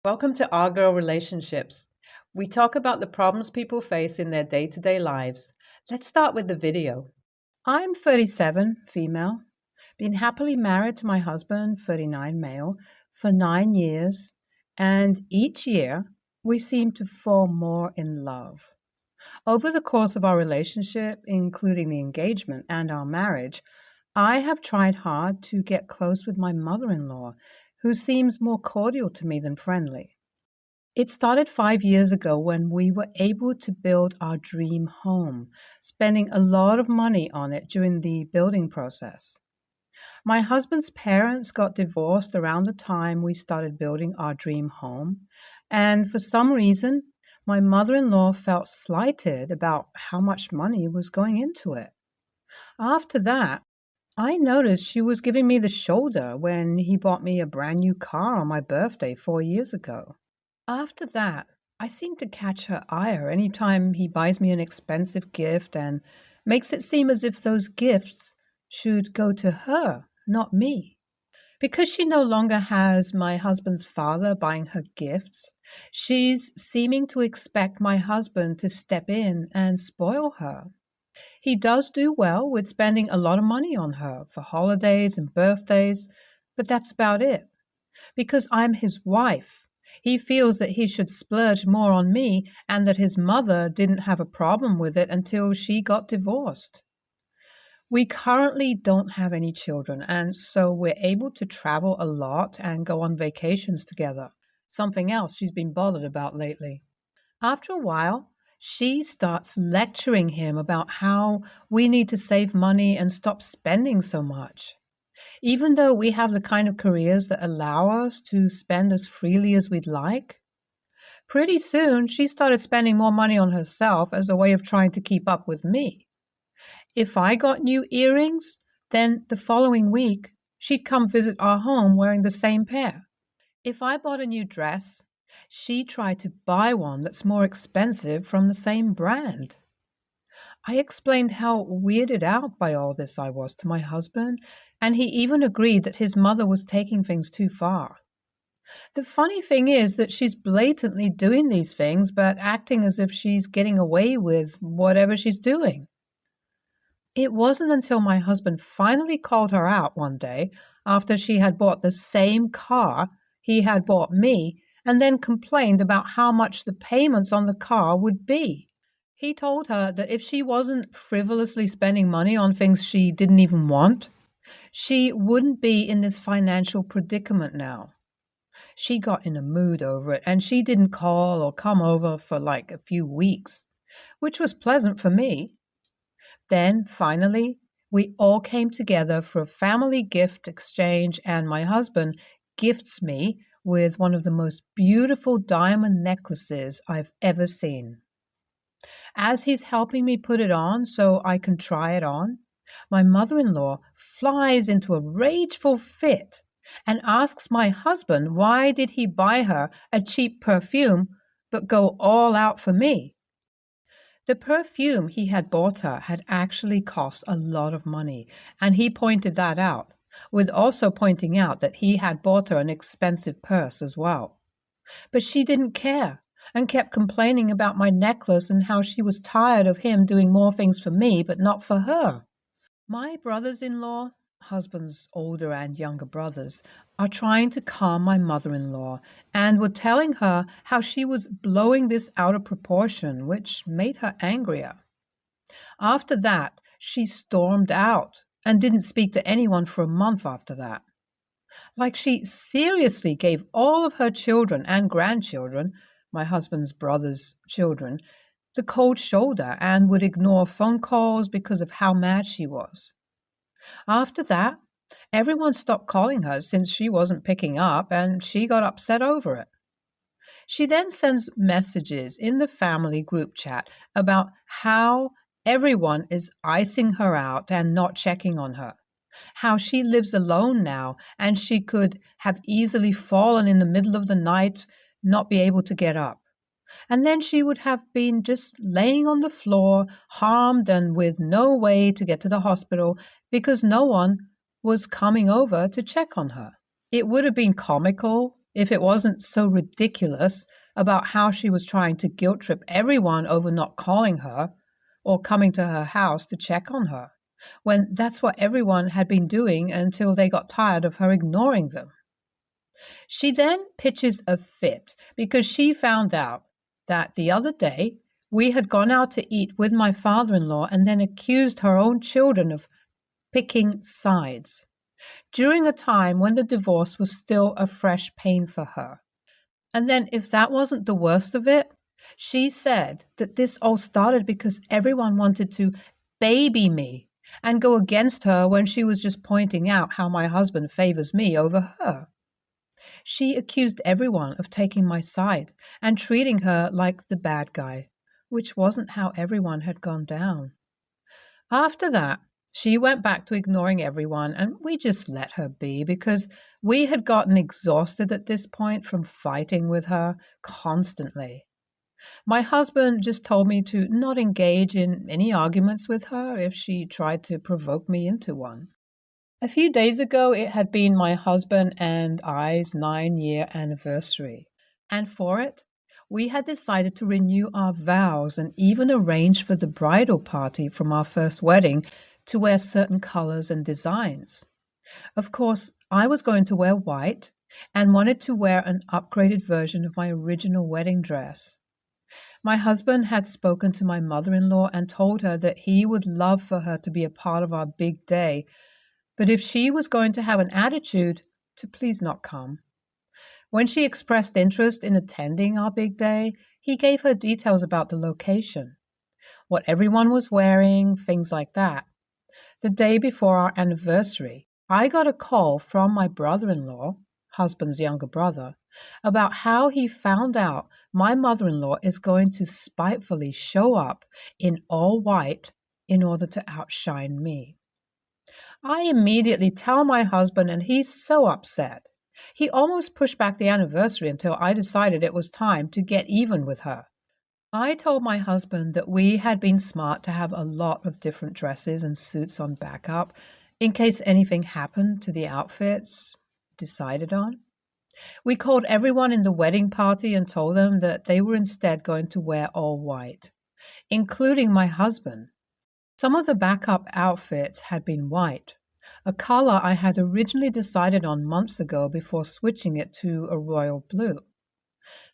Welcome to Our Girl Relationships. We talk about the problems people face in their day to day lives. Let's start with the video. I'm 37, female, been happily married to my husband, 39, male, for 9 years, and each year we seem to fall more in love. Over the course of our relationship, including the engagement and our marriage, I have tried hard to get close with my mother in law, who seems more cordial to me than friendly. It started 5 years ago when we were able to build our dream home, spending a lot of money on it during the building process. My husband's parents got divorced around the time we started building our dream home, and for some reason, my mother in law felt slighted about how much money was going into it. After that, I noticed she was giving me the shoulder when he bought me a brand new car on my birthday 4 years ago. After that, I seem to catch her ire anytime he buys me an expensive gift and makes it seem as if those gifts should go to her, not me. Because she no longer has my husband's father buying her gifts, she's seeming to expect my husband to step in and spoil her. He does do well with spending a lot of money on her for holidays and birthdays, but that's about it. Because I'm his wife, he feels that he should splurge more on me and that his mother didn't have a problem with it until she got divorced. We currently don't have any children, and so we're able to travel a lot and go on vacations together, something else she's been bothered about lately. After a while, she starts lecturing him about how we need to save money and stop spending so much. Even though we have the kind of careers that allow us to spend as freely as we'd like, pretty soon she started spending more money on herself as a way of trying to keep up with me. If I got new earrings, then the following week she'd come visit our home wearing the same pair. If I bought a new dress, she tried to buy one that's more expensive from the same brand. I explained how weirded out by all this I was to my husband, and he even agreed that his mother was taking things too far. The funny thing is that she's blatantly doing these things, but acting as if she's getting away with whatever she's doing. It wasn't until my husband finally called her out one day after she had bought the same car he had bought me and then complained about how much the payments on the car would be. He told her that if she wasn't frivolously spending money on things she didn't even want, she wouldn't be in this financial predicament now. She got in a mood over it, and she didn't call or come over for like a few weeks, which was pleasant for me. Then, finally, we all came together for a family gift exchange, and my husband gifts me with one of the most beautiful diamond necklaces I've ever seen. As he's helping me put it on so I can try it on, my mother-in-law flies into a rageful fit and asks my husband why did he buy her a cheap perfume but go all out for me. The perfume he had bought her had actually cost a lot of money, and he pointed that out, with also pointing out that he had bought her an expensive purse as well. But she didn't care and kept complaining about my necklace and how she was tired of him doing more things for me but not for her. My brothers-in-law, husband's older and younger brothers, are trying to calm my mother-in-law and were telling her how she was blowing this out of proportion, which made her angrier. After that, she stormed out and didn't speak to anyone for a month after that. Like she seriously gave all of her children and grandchildren, my husband's brother's children, the cold shoulder and would ignore phone calls because of how mad she was. After that, everyone stopped calling her since she wasn't picking up, and she got upset over it. She then sends messages in the family group chat about how everyone is icing her out and not checking on her, how she lives alone now and she could have easily fallen in the middle of the night, not be able to get up. And then she would have been just laying on the floor, harmed and with no way to get to the hospital because no one was coming over to check on her. It would have been comical if it wasn't so ridiculous about how she was trying to guilt trip everyone over not calling her or coming to her house to check on her, when that's what everyone had been doing until they got tired of her ignoring them. She then pitches a fit because she found out that the other day we had gone out to eat with my father-in-law and then accused her own children of picking sides during a time when the divorce was still a fresh pain for her. And then, if that wasn't the worst of it, she said that this all started because everyone wanted to baby me and go against her when she was just pointing out how my husband favors me over her. She accused everyone of taking my side and treating her like the bad guy, which wasn't how everyone had gone down. After that, she went back to ignoring everyone, and we just let her be because we had gotten exhausted at this point from fighting with her constantly. My husband just told me to not engage in any arguments with her if she tried to provoke me into one. A few days ago, it had been my husband and I's 9-year anniversary, and for it, we had decided to renew our vows and even arrange for the bridal party from our first wedding to wear certain colors and designs. Of course, I was going to wear white and wanted to wear an upgraded version of my original wedding dress. My husband had spoken to my mother-in-law and told her that he would love for her to be a part of our big day, but if she was going to have an attitude, to please not come. When she expressed interest in attending our big day, he gave her details about the location, what everyone was wearing, things like that. The day before our anniversary, I got a call from my brother-in-law, husband's younger brother, about how he found out my mother-in-law is going to spitefully show up in all white in order to outshine me. I immediately tell my husband, and he's so upset. He almost pushed back the anniversary until I decided it was time to get even with her. I told my husband that we had been smart to have a lot of different dresses and suits on backup in case anything happened to the outfits decided on. We called everyone in the wedding party and told them that they were instead going to wear all white, including my husband. Some of the backup outfits had been white, a color I had originally decided on months ago before switching it to a royal blue.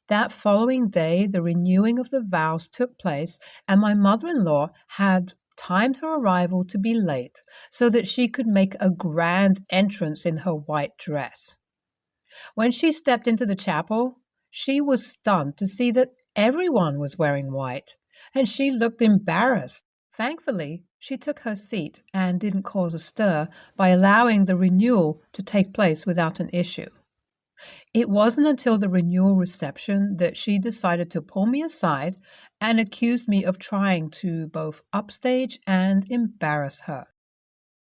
That following day, the renewing of the vows took place, and my mother-in-law had timed her arrival to be late so that she could make a grand entrance in her white dress. When she stepped into the chapel, she was stunned to see that everyone was wearing white, and she looked embarrassed. Thankfully, she took her seat and didn't cause a stir by allowing the renewal to take place without an issue. It wasn't until the renewal reception that she decided to pull me aside and accuse me of trying to both upstage and embarrass her.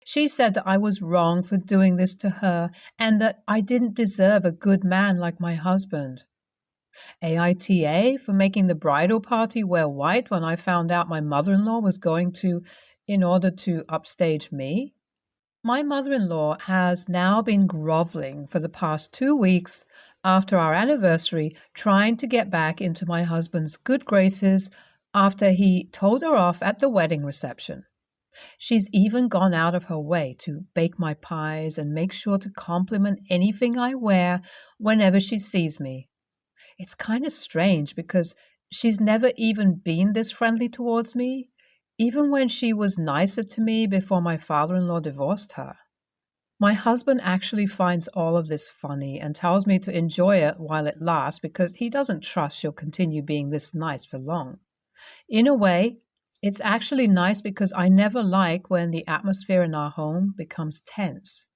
She said that I was wrong for doing this to her and that I didn't deserve a good man like my husband. AITA for making the bridal party wear white when I found out my mother-in-law was going to, in order to upstage me. My mother-in-law has now been groveling for the past 2 weeks after our anniversary, trying to get back into my husband's good graces after he told her off at the wedding reception. She's even gone out of her way to bake my pies and make sure to compliment anything I wear whenever she sees me. It's kind of strange because she's never even been this friendly towards me, even when she was nicer to me before my father-in-law divorced her. My husband actually finds all of this funny and tells me to enjoy it while it lasts because he doesn't trust she'll continue being this nice for long. In a way, it's actually nice because I never like when the atmosphere in our home becomes tense.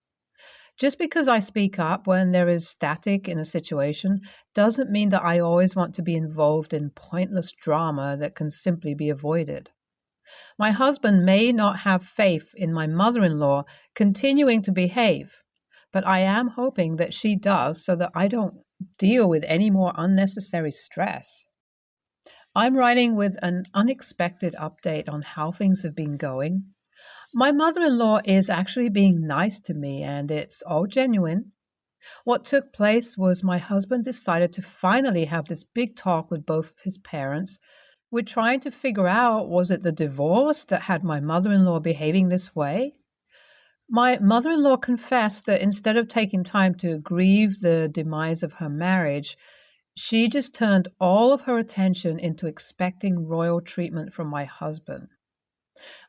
Just because I speak up when there is static in a situation doesn't mean that I always want to be involved in pointless drama that can simply be avoided. My husband may not have faith in my mother-in-law continuing to behave, but I am hoping that she does so that I don't deal with any more unnecessary stress. I'm writing with an unexpected update on how things have been going. My mother-in-law is actually being nice to me, and it's all genuine. What took place was my husband decided to finally have this big talk with both of his parents. We're trying to figure out, was it the divorce that had my mother-in-law behaving this way? My mother-in-law confessed that instead of taking time to grieve the demise of her marriage, she just turned all of her attention into expecting royal treatment from my husband.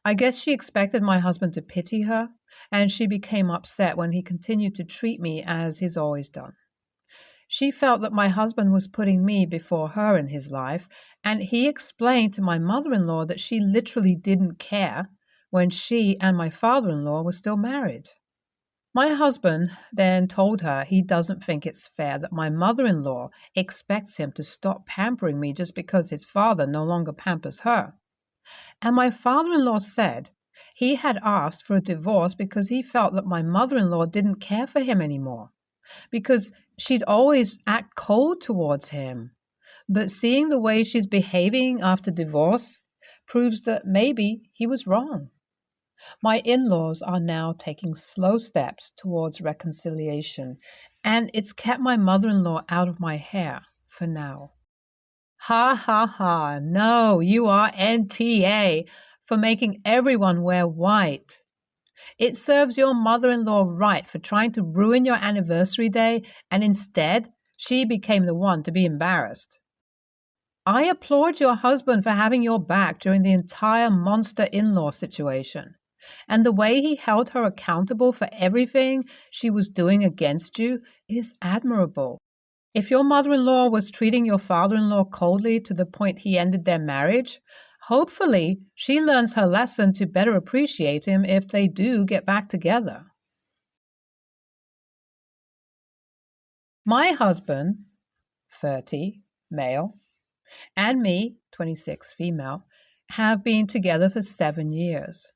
I guess she expected my husband to pity her, and she became upset when he continued to treat me as he's always done. She felt that my husband was putting me before her in his life, and he explained to my mother-in-law that she literally didn't care when she and my father-in-law were still married. My husband then told her he doesn't think it's fair that my mother-in-law expects him to stop pampering me just because his father no longer pampers her. And my father-in-law said he had asked for a divorce because he felt that my mother-in-law didn't care for him anymore, because she'd always act cold towards him. But seeing the way she's behaving after divorce proves that maybe he was wrong. My in-laws are now taking slow steps towards reconciliation, and it's kept my mother-in-law out of my hair for now. Ha ha ha, no, you are NTA for making everyone wear white. It serves your mother-in-law right for trying to ruin your anniversary day, and instead, she became the one to be embarrassed. I applaud your husband for having your back during the entire monster in-law situation, and the way he held her accountable for everything she was doing against you is admirable. If your mother-in-law was treating your father-in-law coldly to the point he ended their marriage, hopefully she learns her lesson to better appreciate him if they do get back together. My husband, 30, male, and me, 26, female, have been together for 7 years.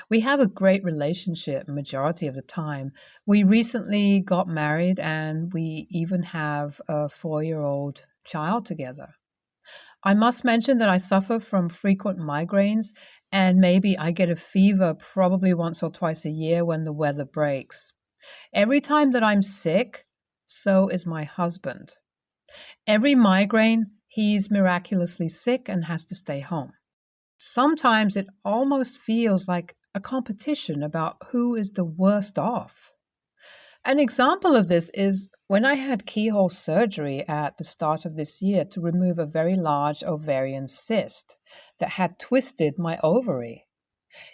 We have a great relationship majority of the time. We recently got married and we even have a 4-year-old child together. I must mention that I suffer from frequent migraines, and maybe I get a fever probably once or twice a year when the weather breaks. Every time that I'm sick, so is my husband. Every migraine, he's miraculously sick and has to stay home. Sometimes it almost feels like a competition about who is the worst off. An example of this is when I had keyhole surgery at the start of this year to remove a very large ovarian cyst that had twisted my ovary.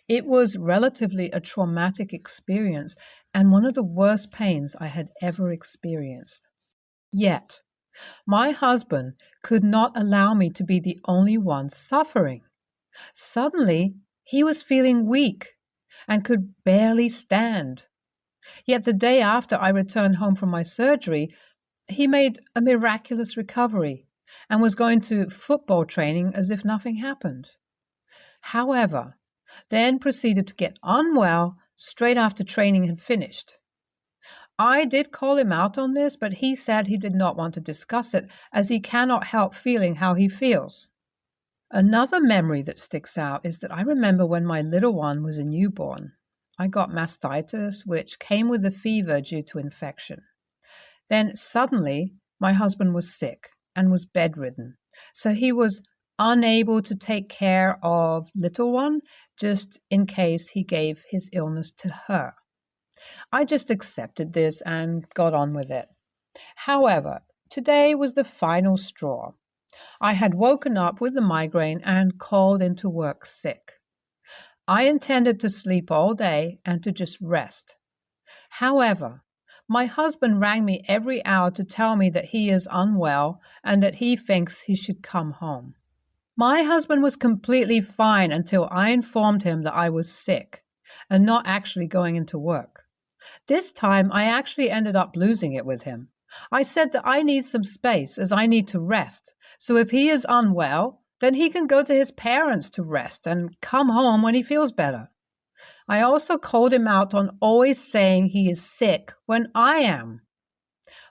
It was relatively a traumatic experience and one of the worst pains I had ever experienced. Yet, my husband could not allow me to be the only one suffering. Suddenly, he was feeling weak and could barely stand. Yet the day after I returned home from my surgery, he made a miraculous recovery and was going to football training as if nothing happened. However, then proceeded to get unwell straight after training had finished. I did call him out on this, but he said he did not want to discuss it as he cannot help feeling how he feels. Another memory that sticks out is that I remember when my little one was a newborn. I got mastitis, which came with a fever due to infection. Then suddenly, my husband was sick and was bedridden, so he was unable to take care of little one just in case he gave his illness to her. I just accepted this and got on with it. However, today was the final straw. I had woken up with a migraine and called into work sick. I intended to sleep all day and to just rest. However, my husband rang me every hour to tell me that he is unwell and that he thinks he should come home. My husband was completely fine until I informed him that I was sick and not actually going into work. This time, I actually ended up losing it with him. I said that I need some space as I need to rest. So if he is unwell, then he can go to his parents to rest and come home when he feels better. I also called him out on always saying he is sick when I am.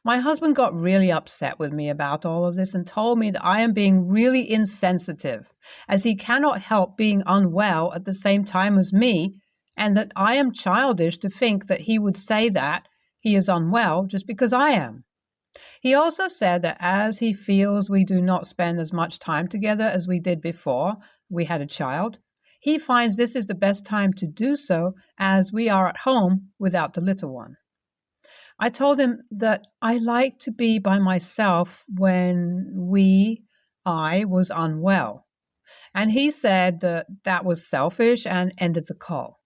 My husband got really upset with me about all of this and told me that I am being really insensitive, as he cannot help being unwell at the same time as me, and that I am childish to think that he would say that he is unwell just because I am. He also said that as he feels we do not spend as much time together as we did before we had a child, he finds this is the best time to do so as we are at home without the little one. I told him that I like to be by myself when I was unwell. And he said that that was selfish and ended the call.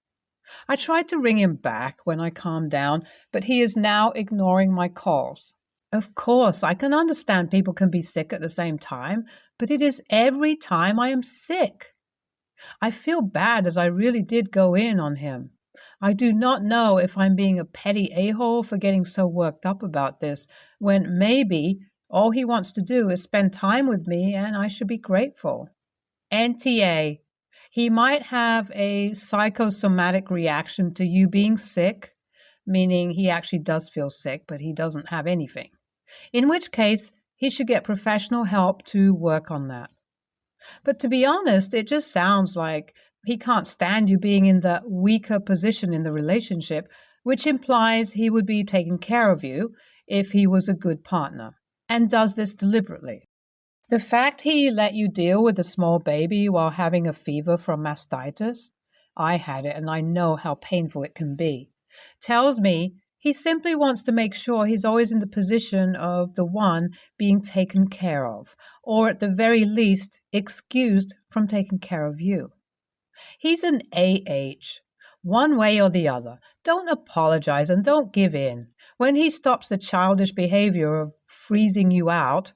I tried to ring him back when I calmed down, but he is now ignoring my calls. Of course, I can understand people can be sick at the same time, but it is every time I am sick. I feel bad as I really did go in on him. I do not know if I'm being a petty a-hole for getting so worked up about this, when maybe all he wants to do is spend time with me and I should be grateful. NTA. He might have a psychosomatic reaction to you being sick, meaning he actually does feel sick, but he doesn't have anything. In which case, he should get professional help to work on that. But to be honest, it just sounds like he can't stand you being in the weaker position in the relationship, which implies he would be taking care of you if he was a good partner, and does this deliberately. The fact he let you deal with a small baby while having a fever from mastitis, I had it and I know how painful it can be, tells me he simply wants to make sure he's always in the position of the one being taken care of, or at the very least, excused from taking care of you. He's an AH. One way or the other. Don't apologize and don't give in. When he stops the childish behavior of freezing you out,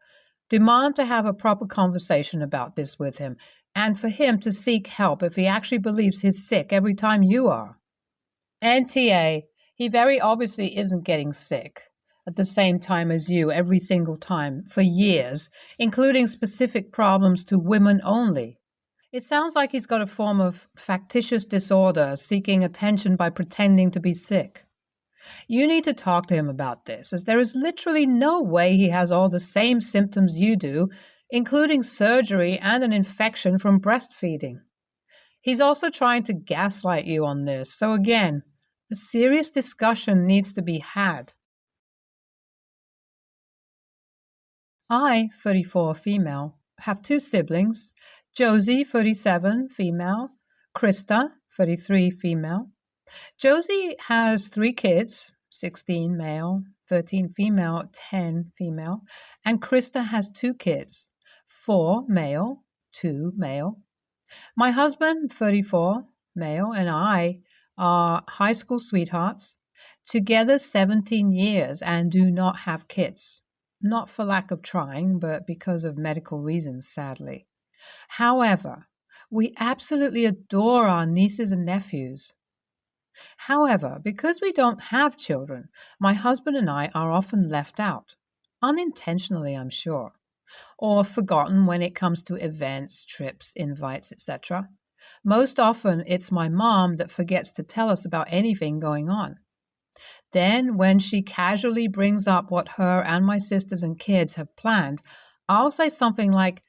demand to have a proper conversation about this with him, and for him to seek help if he actually believes he's sick every time you are. NTA. He very obviously isn't getting sick at the same time as you every single time for years, including specific problems to women only. It sounds like he's got a form of factitious disorder, seeking attention by pretending to be sick. You need to talk to him about this, as there is literally no way he has all the same symptoms you do, including surgery and an infection from breastfeeding. He's also trying to gaslight you on this, so again, a serious discussion needs to be had. I, 34, female, have 2 siblings, Josie, 37, female, Krista, 33, female. Josie has 3 kids, 16 male, 13 female, 10 female, and Krista has 2 kids, 4 male, 2 male. My husband, 34, male, and I are high school sweethearts, together 17 years and do not have kids. Not for lack of trying, but because of medical reasons, sadly. However, we absolutely adore our nieces and nephews. However, because we don't have children, my husband and I are often left out, unintentionally, I'm sure, or forgotten when it comes to events, trips, invites, etc. Most often, it's my mom that forgets to tell us about anything going on. Then, when she casually brings up what her and my sisters and kids have planned, I'll say something like,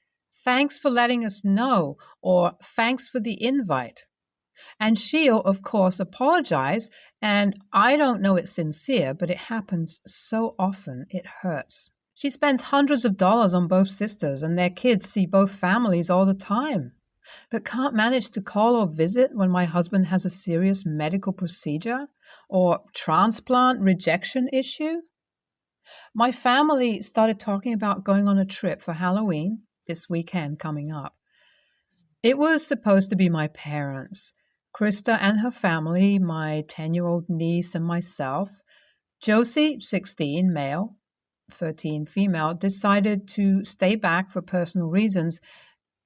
"Thanks for letting us know," or "Thanks for the invite." And she'll, of course, apologize, and I don't know it's sincere, but it happens so often it hurts. She spends hundreds of dollars on both sisters, and their kids see both families all the time, but can't manage to call or visit when my husband has a serious medical procedure or transplant rejection issue. My family started talking about going on a trip for Halloween this weekend coming up. It was supposed to be my parents, Krista and her family, my 10-year-old niece and myself. Josie, 16, male, 13, female, decided to stay back for personal reasons,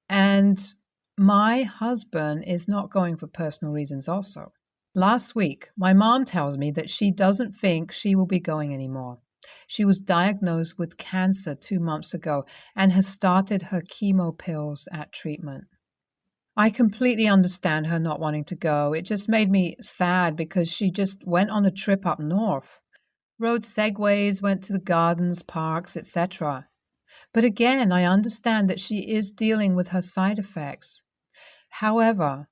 and my husband is not going for personal reasons also. Last week, my mom tells me that she doesn't think she will be going anymore. She was diagnosed with cancer 2 months ago and has started her chemo pills at treatment. I completely understand her not wanting to go. It just made me sad because she just went on a trip up north, rode segways, went to the gardens, parks, etc. But again, I understand that she is dealing with her side effects. However,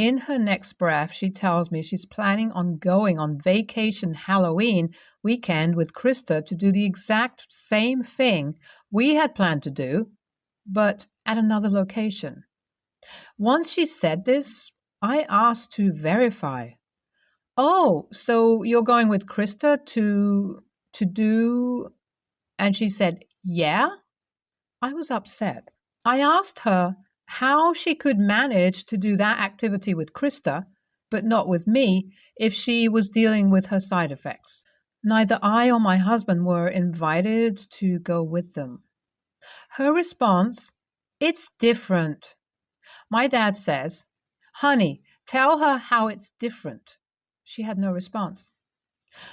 In her next breath, she tells me she's planning on going on vacation Halloween weekend with Krista to do the exact same thing we had planned to do, but at another location. Once she said this, I asked to verify. Oh, so you're going with Krista to do? And she said, yeah. I was upset. I asked her how she could manage to do that activity with Krista, but not with me, if she was dealing with her side effects. Neither I or my husband were invited to go with them. Her response, it's different. My dad says, honey, tell her how it's different. She had no response.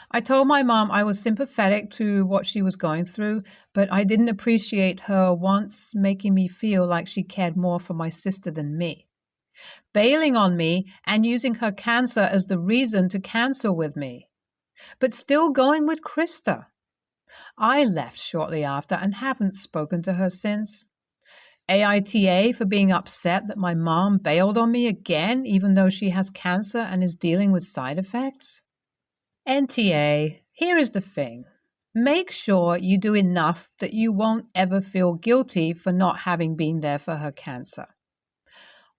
I told my mom I was sympathetic to what she was going through, but I didn't appreciate her once making me feel like she cared more for my sister than me, bailing on me and using her cancer as the reason to cancel with me, but still going with Krista. I left shortly after and haven't spoken to her since. AITA for being upset that my mom bailed on me again, even though she has cancer and is dealing with side effects. NTA, here is the thing. Make sure you do enough that you won't ever feel guilty for not having been there for her cancer.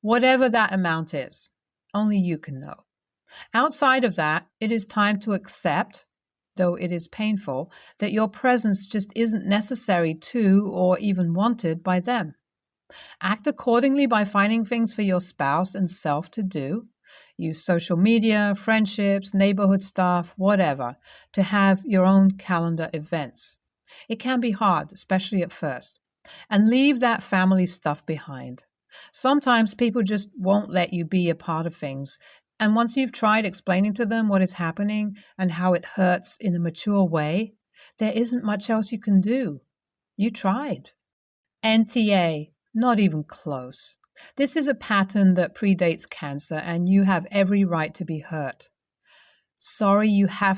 Whatever that amount is, only you can know. Outside of that, it is time to accept, though it is painful, that your presence just isn't necessary to or even wanted by them. Act accordingly by finding things for your spouse and self to do. Use social media, friendships, neighborhood stuff, whatever, to have your own calendar events. It can be hard, especially at first. And leave that family stuff behind. Sometimes people just won't let you be a part of things. And once you've tried explaining to them what is happening and how it hurts in a mature way, there isn't much else you can do. You tried. NTA, not even close. This is a pattern that predates cancer, and you have every right to be hurt. Sorry you have